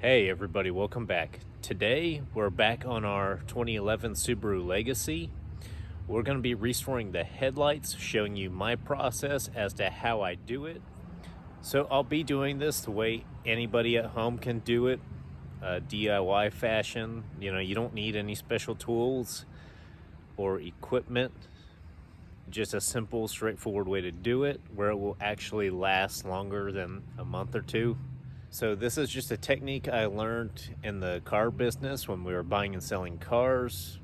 Hey everybody, welcome back. Today we're back on our 2011 Subaru Legacy. We're going to be restoring the headlights, showing you my process as to how I do it. So I'll be doing this the way anybody at home can do it, DIY fashion. You don't need any special tools or equipment. Just a simple, straightforward way to do it where it will actually last longer than a month or two. So this is just a technique I learned in the car business when we were buying and selling cars,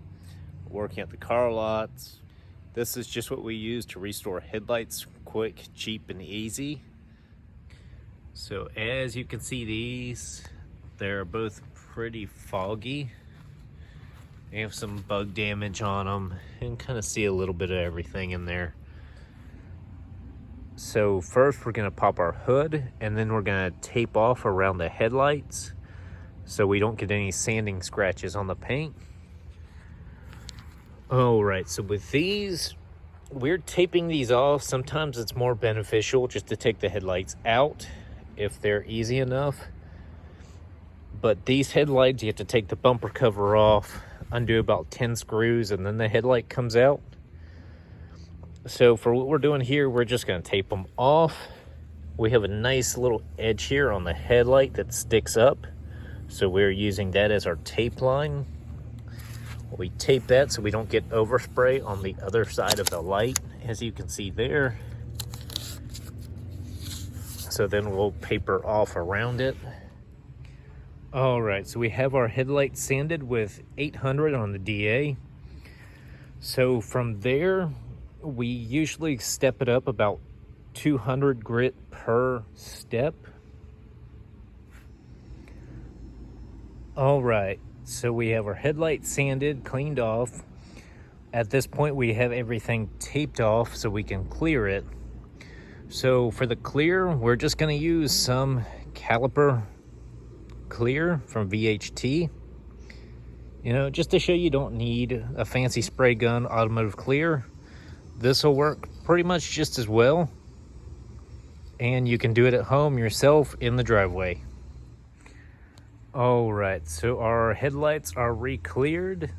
working at the car lots. This is just what we use to restore headlights quick, cheap, and easy. So as you can see, they're both pretty foggy. They have some bug damage on them and kind of see a little bit of everything in there. So first we're going to pop our hood, and then we're going to tape off around the headlights so we don't get any sanding scratches on the paint. All right, so with these, we're taping these off. Sometimes it's more beneficial just to take the headlights out if they're easy enough. But these headlights, you have to take the bumper cover off, undo about 10 screws, and then the headlight comes out. So for what we're doing here, we're just going to tape them off. We have a nice little edge here on the headlight that sticks up, so we're using that as our tape line. We tape that so we don't get overspray on the other side of the light, as you can see there. So then we'll paper off around it. All right, so we have our headlight sanded with 800 on the DA. So from there, we usually step it up about 200 grit per step. All right, so we have our headlight sanded, cleaned off. At this point, we have everything taped off so we can clear it. So for the clear, we're just going to use some caliper clear from VHT. Just to show you don't need a fancy spray gun automotive clear. This will work pretty much just as well, and you can do it at home yourself in the driveway. All right, so our headlights are re-cleared.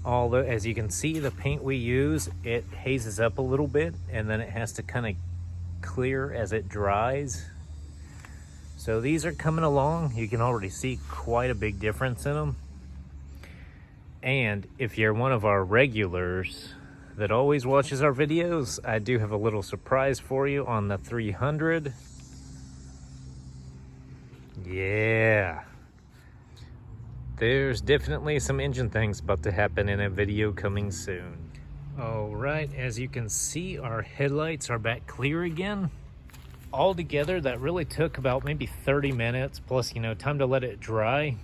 Although, as you can see, the paint we use, it hazes up a little bit, and then it has to kind of clear as it dries. So these are coming along. You can already see quite a big difference in them. And if you're one of our regulars that always watches our videos, I do have a little surprise for you on the 300. Yeah. There's definitely some engine things about to happen in a video coming soon. All right, as you can see, our headlights are back clear again. All together, that really took about maybe 30 minutes, plus, time to let it dry.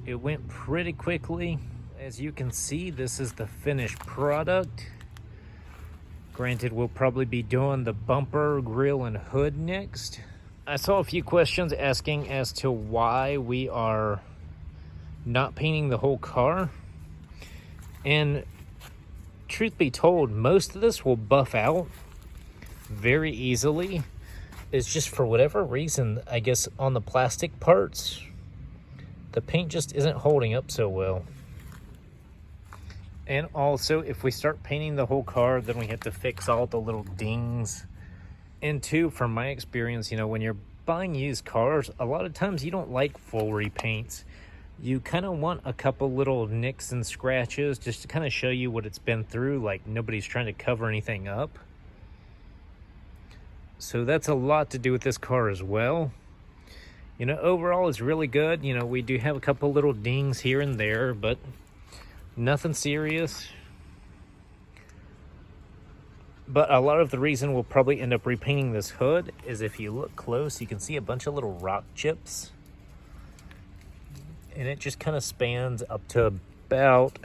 It went pretty quickly. As you can see, this is the finished product. Granted, we'll probably be doing the bumper, grille, and hood next. I saw a few questions asking as to why we are not painting the whole car. And truth be told, most of this will buff out very easily. It's just for whatever reason, I guess on the plastic parts, the paint just isn't holding up so well. And also, if we start painting the whole car, then we have to fix all the little dings. And two, from my experience, when you're buying used cars, a lot of times you don't like full repaints. You kind of want a couple little nicks and scratches just to kind of show you what it's been through, like nobody's trying to cover anything up. So that's a lot to do with this car as well. Overall it's really good. We do have a couple little dings here and there, but nothing serious. But a lot of the reason we'll probably end up repainting this hood is if you look close, you can see a bunch of little rock chips. And it just kind of spans up to about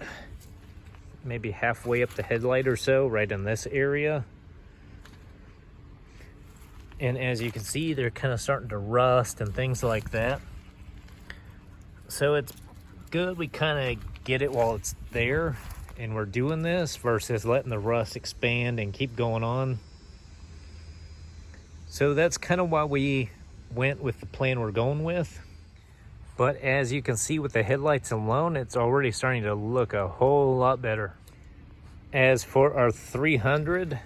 maybe halfway up the headlight or so, right in this area. And as you can see, they're kind of starting to rust and things like that. So it's good we kind of get it while it's there and we're doing this versus letting the rust expand and keep going on. So that's kind of why we went with the plan we're going with. But as you can see with the headlights alone, it's already starting to look a whole lot better. As for our 300,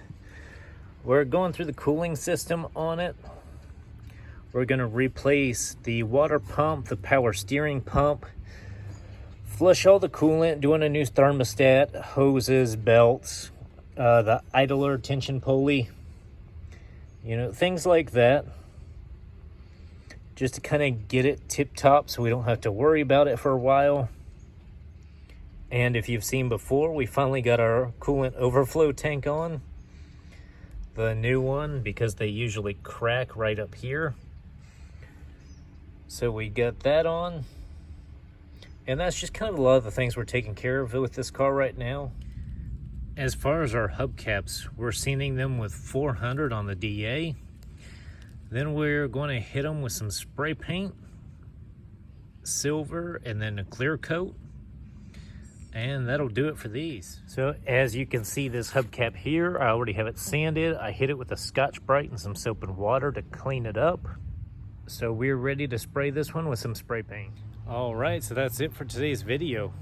we're going through the cooling system on it. We're gonna replace the water pump, the power steering pump, flush all the coolant, doing a new thermostat, hoses, belts, the idler tension pulley, you know, things like that. Just to kind of get it tip-top so we don't have to worry about it for a while. And if you've seen before, we finally got our coolant overflow tank on. The new one, because they usually crack right up here. So we got that on. And that's just kind of a lot of the things we're taking care of with this car right now. As far as our hubcaps, we're sanding them with 400 on the DA. Then we're going to hit them with some spray paint, silver, and then a clear coat. And that'll do it for these. So as you can see, this hubcap here, I already have it sanded. I hit it with a Scotch-Brite and some soap and water to clean it up. So we're ready to spray this one with some spray paint. All right, so that's it for today's video.